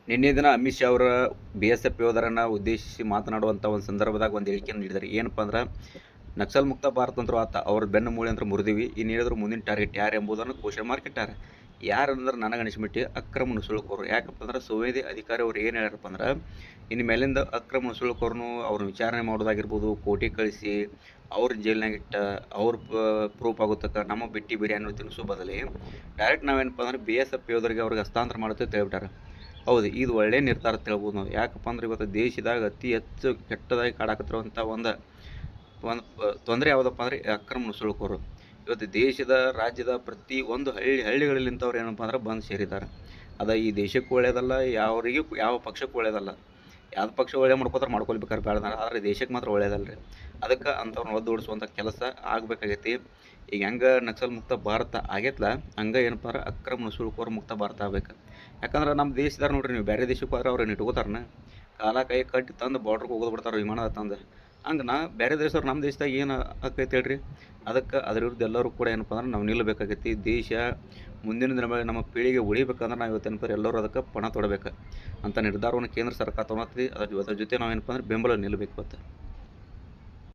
ನಿನ್ನೆ ದಿನ ಅಮಿತ್ ಶಾ ಅವರ BSF ಯೋಧರನ್ನು ಉದ್ದೇಶಿಸಿ ಮಾತನಾಡುವಂಥ ಒಂದು ಸಂದರ್ಭದಾಗ ಒಂದು ಹೇಳಿಕೆಯನ್ನು ನೀಡಿದ್ದಾರೆ. ಏನಪ್ಪ ಅಂದ್ರೆ, ನಕ್ಸಲ್ ಮುಕ್ತ ಭಾರತ ಅಂತರೂ ಆತ ಅವ್ರ ಬೆನ್ನು ಮೂಳೆ ಅಂತ ಮುರಿದಿವಿ, ಇನ್ನು ಹೇಳಿದ್ರು ಮುಂದಿನ ಟಾರ್ಗೆಟ್ ಯಾರು ಎಂಬುದನ್ನು ಕ್ವಶನ್ ಮಾರ್ಕ್ ಇಟ್ಟಾರೆ. ಯಾರು ಅಂದ್ರೆ ನನಗೆ ಅನಿಸ್ಬಿಟ್ಟು ಅಕ್ರಮ ನುಸುಳುಕೋರು. ಯಾಕಪ್ಪ ಅಂದ್ರೆ ಸಂವಿಧಿ ಅಧಿಕಾರಿ ಅವ್ರು ಏನು ಹೇಳ್ಯಾರಪ್ಪ ಅಂದ್ರೆ, ಇನ್ನು ಮೇಲಿಂದ ಅಕ್ರಮ ನುಸುಳುಕೋರ್ನು ಅವ್ರನ್ನ ವಿಚಾರಣೆ ಮಾಡೋದಾಗಿರ್ಬೋದು, ಕೋರ್ಟಿಗೆ ಕಳಿಸಿ ಅವ್ರ ಜೈಲ್ನಾಗ ಇಟ್ಟ ಅವ್ರ ಪ್ರೂಫ್ ಆಗುತ್ತಕ್ಕ ನಮ್ಮ ಬಿಟ್ಟಿ ಬಿರಿಯಾನಿ ತಿನ್ನಿಸೋ ಬದಲಿ ಡೈರೆಕ್ಟ್ ನಾವೇನಪ್ಪ ಅಂದ್ರೆ BSF ಯೋಧರಿಗೆ ಅವ್ರಿಗೆ ಹಸ್ತಾಂತರ ಮಾಡುತ್ತೆ ಹೇಳ್ಬಿಟ್ಟಾರೆ. ಹೌದು, ಇದು ಒಳ್ಳೆಯ ನಿರ್ಧಾರ ಅಂತ ಹೇಳ್ಬೋದು ನಾವು. ಯಾಕಪ್ಪ ಅಂದ್ರೆ ಇವತ್ತು ದೇಶದಾಗ ಅತಿ ಹೆಚ್ಚು ಕೆಟ್ಟದಾಗಿ ಕಾಡಾಕತ್ತಿರುವಂಥ ಒಂದು ತೊಂದರೆ ಯಾವುದಪ್ಪ ಅಂದರೆ ಅಕ್ರಮ ನುಸುಳುಕೋರು. ಇವತ್ತು ದೇಶದ ರಾಜ್ಯದ ಪ್ರತಿ ಒಂದು ಹಳ್ಳಿಗಳಲ್ಲಿಂಥವ್ರು ಏನಪ್ಪ ಅಂದ್ರೆ ಬಂದು ಸೇರಿದ್ದಾರೆ. ಅದು ಈ ದೇಶಕ್ಕೂ ಒಳ್ಳೆಯದಲ್ಲ, ಯಾವ ಪಕ್ಷಕ್ಕೂ ಒಳ್ಳೆಯದಲ್ಲ. ಯಾವ್ದು ಪಕ್ಷ ಒಳ್ಳೆ ಮಾಡ್ಕೋತಾರೆ ಮಾಡ್ಕೊಳ್ಬೇಕಾದ್ರೆ ಬೇಡ, ಆದರೆ ದೇಶಕ್ಕೆ ಮಾತ್ರ ಒಳ್ಳೆಯದಲ್ಲ ರೀ. ಅದಕ್ಕೆ ಅಂಥವ್ರನ್ನ ಒದ್ದೋಡಿಸುವಂಥ ಕೆಲಸ ಆಗಬೇಕಾಗೈತಿ. ಈಗ ಹೆಂಗೆ ನಕ್ಸಲ್ ಮುಕ್ತ ಭಾರತ ಆಗೈತಲ್ಲ, ಹಂಗೆ ಏನಪ್ಪ ಅಂದ್ರೆ ಅಕ್ರಮ ನುಸುಳುಕೋರು ಮುಕ್ತ ಭಾರತ ಆಗ್ಬೇಕು. ಯಾಕಂದ್ರೆ ನಮ್ಮ ದೇಶದಾರ ನೋಡ್ರಿ, ನೀವು ಬೇರೆ ದೇಶಕ್ಕೆ ಹೋದ್ರೆ ಅವ್ರನ್ನ ಇಟ್ಕೋತಾರನ, ಕಾಲ ಕೈ ಕಟ್ಟಿ ತಂದು ಬಾರ್ಡ್ರಿಗೆ ಹೋಗೋದು ಬಿಡ್ತಾರೆ ವಿಮಾನದ ತಂದು. ಹಂಗೆ ಬೇರೆ ದೇಶದವ್ರು ನಮ್ಮ ದೇಶದಾಗ ಏನು ಆಕೈತೆ ಹೇಳ್ರಿ. ಅದಕ್ಕೆ ಅದ್ರ ವಿರುದ್ಧ ಎಲ್ಲರೂ ಕೂಡ ಏನಪ್ಪ ಅಂದ್ರೆ ನಾವು ನಿಲ್ಲಬೇಕಾಗೈತಿ. ದೇಶ ಮುಂದಿನ ದಿನಗಳಲ್ಲಿ ನಮ್ಮ ಪೀಳಿಗೆ ಉಳಿಬೇಕಂದ್ರೆ ನಾವು ಇವತ್ತೇನಪ್ಪ ಎಲ್ಲರೂ ಅದಕ್ಕೆ ಪಣ ತೊಡಬೇಕು ಅಂತ ನಿರ್ಧಾರವನ್ನು ಕೇಂದ್ರ ಸರ್ಕಾರ ತೊಗೊಳತ್ತಿ. ಅದ್ರ ಜೊತೆ ನಾವೇನಪ್ಪ ಅಂದ್ರೆ ಬೆಂಬಲ ನಿಲ್ಲಬೇಕು ಇವತ್ತು.